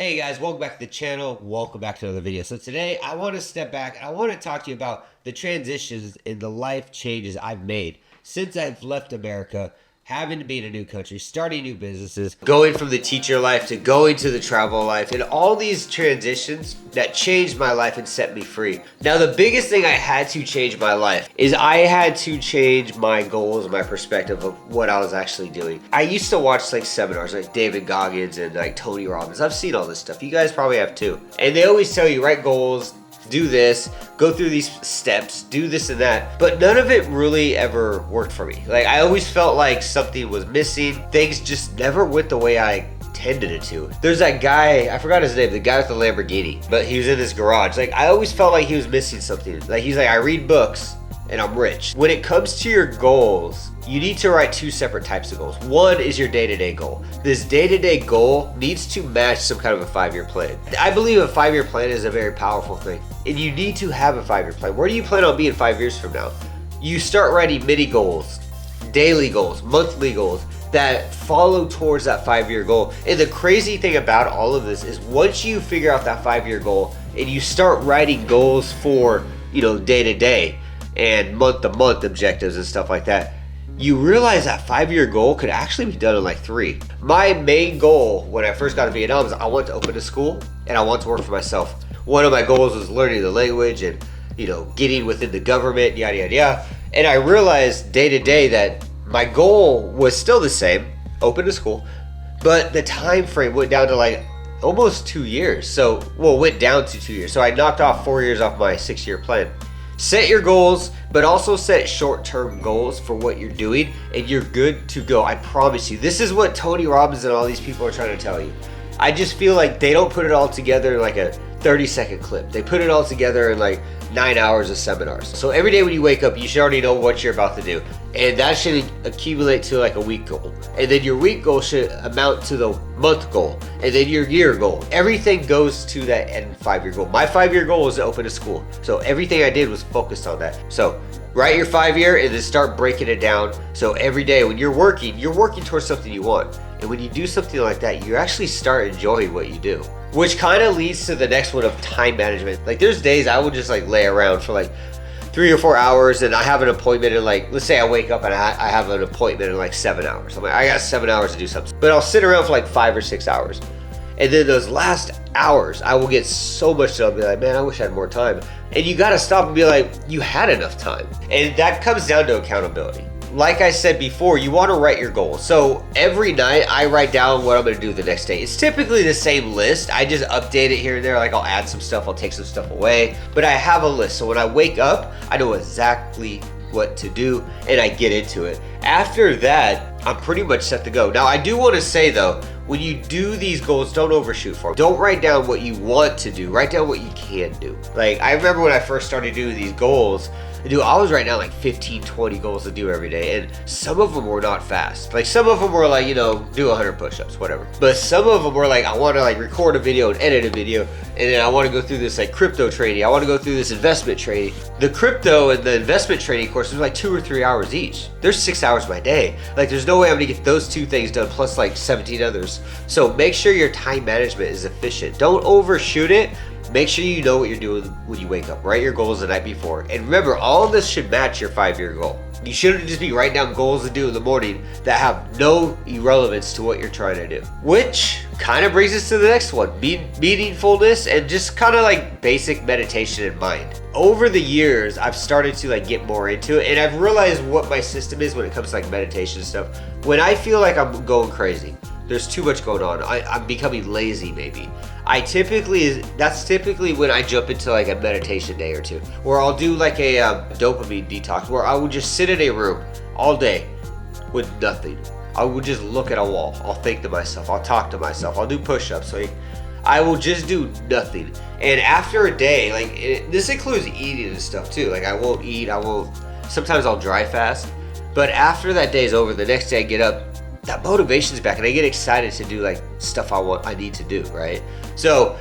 Hey guys, welcome back to the channel. Welcome back to another video. So today I want to step back and I want to talk to you about the transitions and the life changes I've made since I've left America, having to be in a new country, starting new businesses, going from the teacher life to going to the travel life, and all these transitions that changed my life and set me free. Now, the biggest thing I had to change my life is I had to change my goals and my perspective of what I was actually doing. I used to watch like seminars like David Goggins and like Tony Robbins. I've seen all this stuff. You guys probably have too. And they always tell you, write goals, do this, go through these steps, do this and that, but none of it really ever worked for me. Like, I always felt like something was missing. Things just never went the way I intended it to. There's that guy, I forgot his name, the guy with the Lamborghini, but he was in his garage. Like, I always felt like he was missing something. Like, he's like, I read books and I'm rich. When it comes to your goals, you need to write two separate types of goals. One is your day-to-day goal. This day-to-day goal needs to match some kind of a 5-year plan. I believe a 5-year plan is a very powerful thing, and you need to have a 5-year plan. Where do you plan on being 5 years from now? You start writing mini goals, daily goals, monthly goals that follow towards that 5-year goal. And the crazy thing about all of this is once you figure out that 5-year goal and you start writing goals for, day-to-day and month-to-month objectives and stuff like that, you realize that 5-year goal could actually be done in like 3. My main goal when I first got to Vietnam is I want to open a school and I want to work for myself. One of my goals was learning the language and, getting within the government, yada, yada, yada. And I realized day to day that my goal was still the same, open a school, but the time frame went down to like almost 2 years. Went down to 2 years. So I knocked off 4 years off my 6-year plan. Set your goals, but also set short-term goals for what you're doing, and you're good to go. I promise you. This is what Tony Robbins and all these people are trying to tell you. I just feel like they don't put it all together in like a 30-second clip. They put it all together in like 9 hours of seminars. So every day when you wake up, you should already know what you're about to do. And that should accumulate to like a week goal. And then your week goal should amount to the month goal. And then your year goal. Everything goes to that end 5-year goal. My 5-year goal was to open a school. So everything I did was focused on that. So write your 5-year and then start breaking it down. So every day when you're working towards something you want. And when you do something like that, you actually start enjoying what you do. Which kind of leads to the next one of time management. Like, there's days I will just like lay around for like 3 or 4 hours and I have an appointment in like, let's say I wake up and I have an appointment in like 7 hours. I'm like, I got 7 hours to do something. But I'll sit around for like 5 or 6 hours. And then those last hours, I will get so much done. I'll be like, man, I wish I had more time. And you got to stop and be like, you had enough time. And that comes down to accountability. Like I said before, you want to write your goals. So every night I write down what I'm going to do the next day. It's typically the same list. I just update it here and there. Like, I'll add some stuff, I'll take some stuff away. But I have a list. So when I wake up, I know exactly what to do and I get into it. After that, I'm pretty much set to go. Now, I do want to say though, when you do these goals, don't overshoot for them. Don't write down what you want to do. Write down what you can do. Like, I remember when I first started doing these goals, I was writing down like 15, 20 goals to do every day, and some of them were not fast. Like, some of them were like, do 100 push-ups, whatever. But some of them were like, I want to like record a video and edit a video, and then I want to go through this like crypto trading. I want to go through this investment trading. The crypto and the investment trading courses are like 2 or 3 hours each. There's 6 hours of my day. Like, there's no way I'm gonna get those 2 things done plus like 17 others. So make sure your time management is efficient. Don't overshoot it. Make sure you know what you're doing when you wake up. Write your goals the night before. And remember, all of this should match your 5-year goal. You shouldn't just be writing down goals to do in the morning that have no irrelevance to what you're trying to do. Which kind of brings us to the next one, meaningfulness and just kind of like basic meditation in mind. Over the years, I've started to like get more into it, and I've realized what my system is when it comes to like meditation stuff. When I feel like I'm going crazy, there's too much going on, I'm becoming lazy maybe. That's typically when I jump into like a meditation day or two, where I'll do like a dopamine detox, where I would just sit in a room all day with nothing. I would just look at a wall. I'll think to myself, I'll talk to myself, I'll do push-ups. Like, I will just do nothing. And after a day, like this includes eating and stuff too. Like, I won't eat, sometimes I'll dry fast. But after that day is over, the next day I get up, that motivation's back and I get excited to do like stuff I need to do, right? So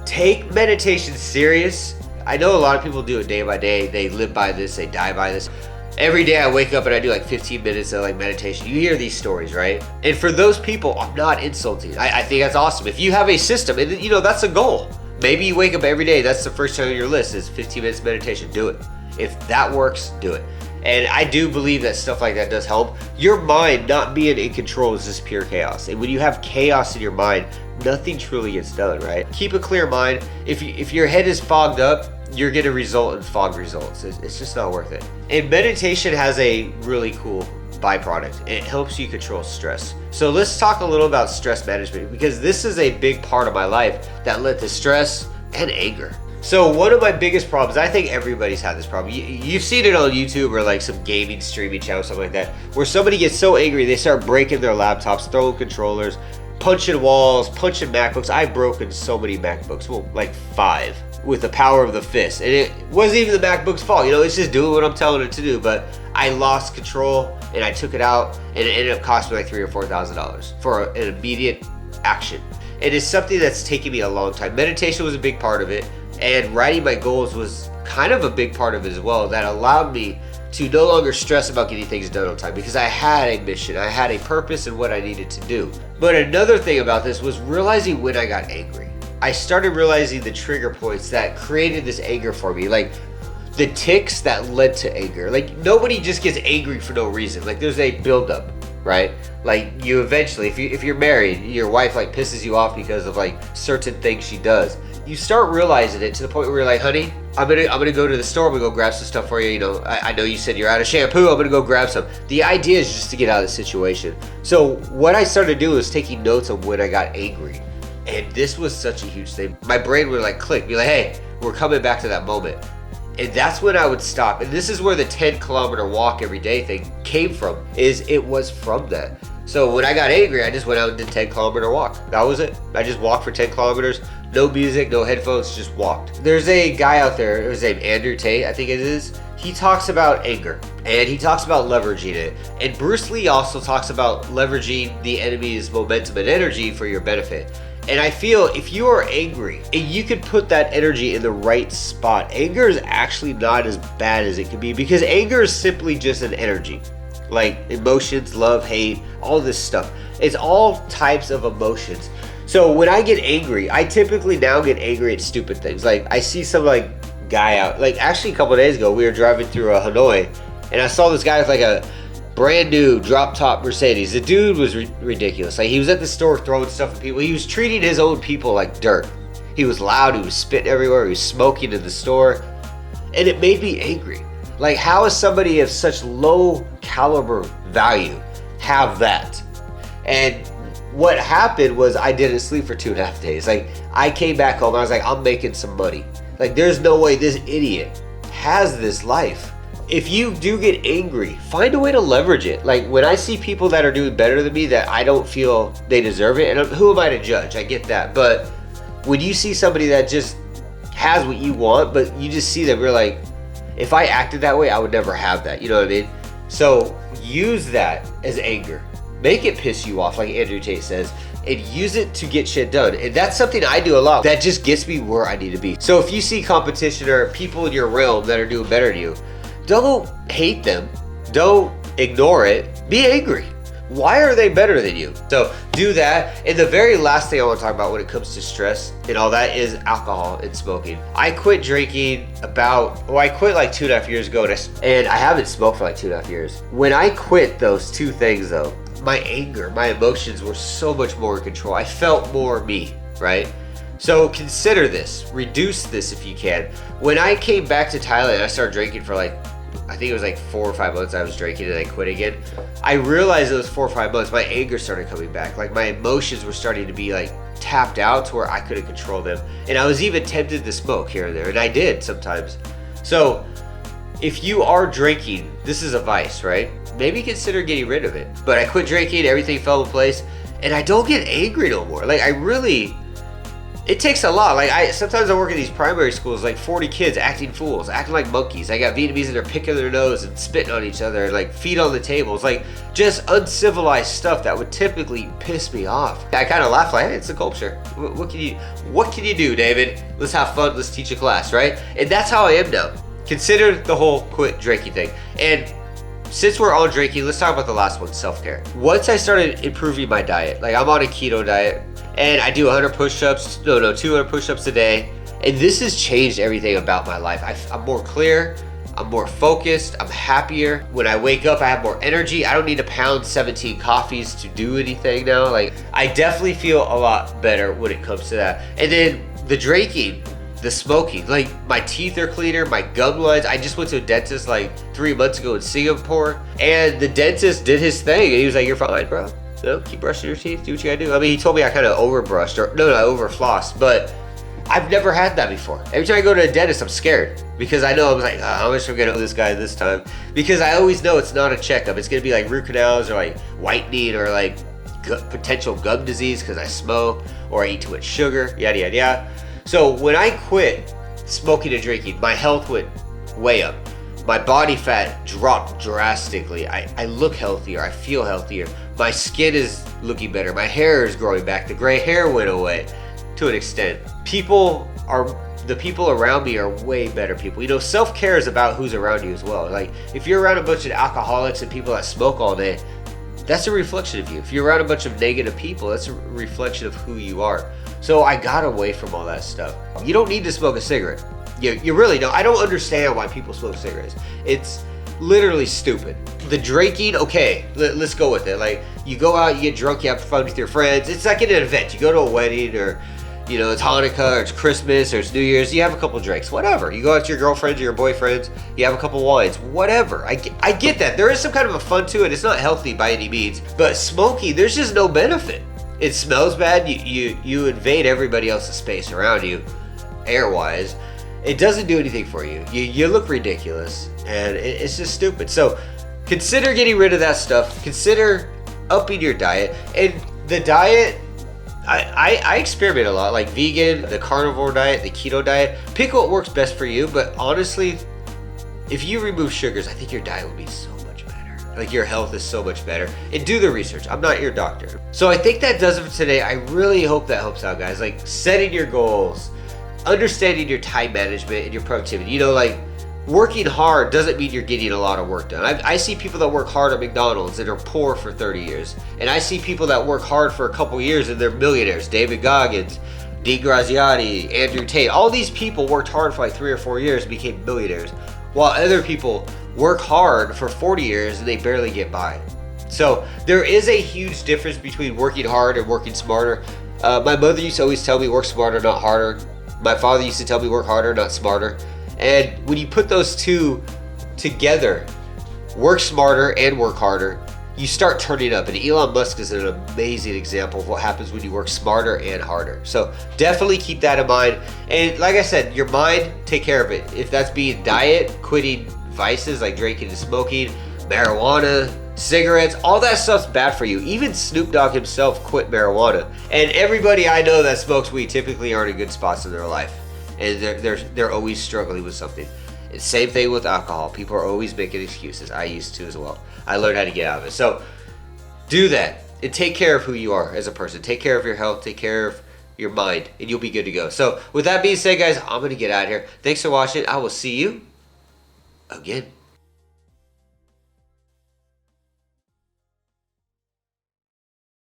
take meditation serious. I know a lot of people do it day by day. They live by this, they die by this. Every day I wake up and I do like 15 minutes of like meditation. You hear these stories, right? And for those people, I'm not insulting. I think that's awesome. If you have a system, and you know, that's a goal. Maybe you wake up every day, that's the first thing on your list is 15 minutes meditation. Do it. If that works, do it. And I do believe that stuff like that does help. Your mind not being in control is just pure chaos. And when you have chaos in your mind, nothing truly gets done, right? Keep a clear mind. If your head is fogged up, you're gonna result in fogged results. It's just not worth it. And meditation has a really cool byproduct. It helps you control stress. So let's talk a little about stress management, because this is a big part of my life that led to stress and anger. So one of my biggest problems, I think everybody's had this problem. You've seen it on YouTube or like some gaming streaming channel, something like that, where somebody gets so angry, they start breaking their laptops, throwing controllers, punching walls, punching MacBooks. I've broken so many MacBooks, well, like 5, with the power of the fist. And it wasn't even the MacBook's fault. You know, it's just doing what I'm telling it to do. But I lost control and I took it out, and it ended up costing me like $3,000 or $4,000 for an immediate action. It is something that's taken me a long time. Meditation was a big part of it, and writing my goals was kind of a big part of it as well. That allowed me to no longer stress about getting things done on time, because I had a mission, I had a purpose and what I needed to do. But another thing about this was realizing when I got angry. I started realizing the trigger points that created this anger for me, like the tics that led to anger. Like nobody just gets angry for no reason. Like there's a buildup, right? Like you eventually, if you're married, your wife like pisses you off because of like certain things she does. You start realizing it to the point where you're like, honey, I'm gonna go to the store, I'm gonna go grab some stuff for you. You know, I know you said you're out of shampoo, I'm gonna go grab some. The idea is just to get out of the situation. So what I started to do was taking notes of when I got angry. And this was such a huge thing. My brain would like click, be like, hey, we're coming back to that moment. And that's when I would stop. And this is where the 10-kilometer walk every day thing came from, is it was from that. So when I got angry, I just went out and did 10-kilometer walk. That was it. I just walked for 10 kilometers, no music, no headphones, just walked. There's a guy out there, his name Andrew Tate, I think it is. He talks about anger and he talks about leveraging it. And Bruce Lee also talks about leveraging the enemy's momentum and energy for your benefit. And I feel if you are angry and you could put that energy in the right spot, anger is actually not as bad as it can be, because anger is simply just an energy. Like emotions, love, hate, all this stuff. It's all types of emotions. So when I get angry, I typically now get angry at stupid things. Like I see some like guy out, like actually a couple of days ago, we were driving through Hanoi and I saw this guy with like a brand new drop top Mercedes. The dude was ridiculous. Like he was at the store throwing stuff at people. He was treating his own people like dirt. He was loud, he was spitting everywhere, he was smoking in the store. And it made me angry. Like how is somebody of such low caliber value have that? And what happened was I didn't sleep for 2.5 days. Like I came back home, I was like, I'm making some money. Like there's no way this idiot has this life. If you do get angry, find a way to leverage it. Like when I see people that are doing better than me that I don't feel they deserve it, and who am I to judge? I get that. But when you see somebody that just has what you want, but you just see them, you're like, if I acted that way, I would never have that. You know what I mean? So use that as anger. Make it piss you off, like Andrew Tate says, and use it to get shit done. And that's something I do a lot. That just gets me where I need to be. So if you see competition or people in your realm that are doing better than you, don't hate them. Don't ignore it. Be angry. Why are they better than you? So do that. And the very last thing I want to talk about when it comes to stress and all that is alcohol and smoking. I quit drinking I quit like 2.5 years ago, and I haven't smoked for like 2.5 years. When I quit those two things though, my anger, my emotions were so much more in control. I felt more me, right? So consider this, reduce this if you can. When I came back to Thailand, I started drinking for like, I think it was like 4 or 5 months I was drinking and I quit again. I realized those 4 or 5 months, my anger started coming back. Like my emotions were starting to be like tapped out to where I couldn't control them. And I was even tempted to smoke here and there, and I did sometimes. So if you are drinking, this is a vice, right? Maybe consider getting rid of it. But I quit drinking, everything fell in place, and I don't get angry no more. Like it takes a lot. Like sometimes I work in these primary schools, like 40 kids acting fools, acting like monkeys. I got Vietnamese and they're picking their nose and spitting on each other, like feet on the tables, like just uncivilized stuff that would typically piss me off. I kind of laugh like, hey, it's a culture. What can you do, David? Let's have fun, let's teach a class, right? And that's how I am now. Consider the whole quit drinking thing. And since we're on drinking, let's talk about the last one, self-care. Once I started improving my diet, like I'm on a keto diet and I do 200 push-ups a day. And this has changed everything about my life. I'm more clear, I'm more focused, I'm happier. When I wake up, I have more energy. I don't need to pound 17 coffees to do anything now. Like, I definitely feel a lot better when it comes to that. And then the drinking, the smoking, like my teeth are cleaner, my gum lines. I just went to a dentist like 3 months ago in Singapore, and the dentist did his thing and he was like, "You're fine, bro. So keep brushing your teeth, do what you gotta do." I mean, he told me I kind of overbrushed, or no, I overflossed, but I've never had that before. Every time I go to a dentist, I'm scared because I know I'm like, how much am I gonna owe this guy this time? Because I always know it's not a checkup. It's gonna be like root canals or like whitening or like potential gum disease because I smoke or I eat too much sugar, yada, yada, yada. So when I quit smoking and drinking, my health went way up. My body fat dropped drastically. I look healthier, I feel healthier. My skin is looking better. My hair is growing back. The gray hair went away to an extent. The people around me are way better people. You know, self-care is about who's around you as well. Like, if you're around a bunch of alcoholics and people that smoke all day, that's a reflection of you. If you're around a bunch of negative people, that's a reflection of who you are. So I got away from all that stuff. You don't need to smoke a cigarette. You really don't. I don't understand why people smoke cigarettes. It's literally stupid. The drinking, okay, let's go with it. Like, you go out, you get drunk, you have fun with your friends. It's like an event. You go to a wedding, or you know, it's Hanukkah, or it's Christmas, or it's New Year's, you have a couple drinks, whatever. You go out to your girlfriends or your boyfriends, you have a couple wines, whatever. I get that. There is some kind of a fun to it. It's not healthy by any means, but smoking, there's just no benefit. It smells bad. You invade everybody else's space around you, air-wise. It doesn't do anything for you. You look ridiculous, and it's just stupid. So consider getting rid of that stuff. Consider upping your diet. And the diet, I experiment a lot, like vegan, the carnivore diet, the keto diet. Pick what works best for you, but honestly, if you remove sugars, I think your diet would be so much better. Like, your health is so much better. And do the research. I'm not your doctor. So I think that does it for today. I really hope that helps out, guys. Like, setting your goals, understanding your time management and your productivity. You know, like, working hard doesn't mean you're getting a lot of work done. I see people that work hard at McDonald's and are poor for 30 years. And I see people that work hard for a couple years and they're millionaires. David Goggins, Dee Graziati, Andrew Tate. All these people worked hard for like 3 or 4 years and became millionaires. While other people work hard for 40 years and they barely get by. So there is a huge difference between working hard and working smarter. My mother used to always tell me work smarter, not harder. My father used to tell me work harder, not smarter. And when you put those two together, work smarter and work harder, you start turning up. And Elon Musk is an amazing example of what happens when you work smarter and harder. So definitely keep that in mind. And like I said, your mind, take care of it. If that's being diet, quitting vices like drinking and smoking, marijuana, cigarettes, all that stuff's bad for you. Even Snoop Dogg himself quit marijuana. And everybody I know that smokes weed typically aren't in good spots in their life. And they're always struggling with something. And same thing with alcohol. People are always making excuses. I used to as well. I learned how to get out of it. So do that and take care of who you are as a person. Take care of your health. Take care of your mind, and you'll be good to go. So with that being said, guys, I'm going to get out of here. Thanks for watching. I will see you again.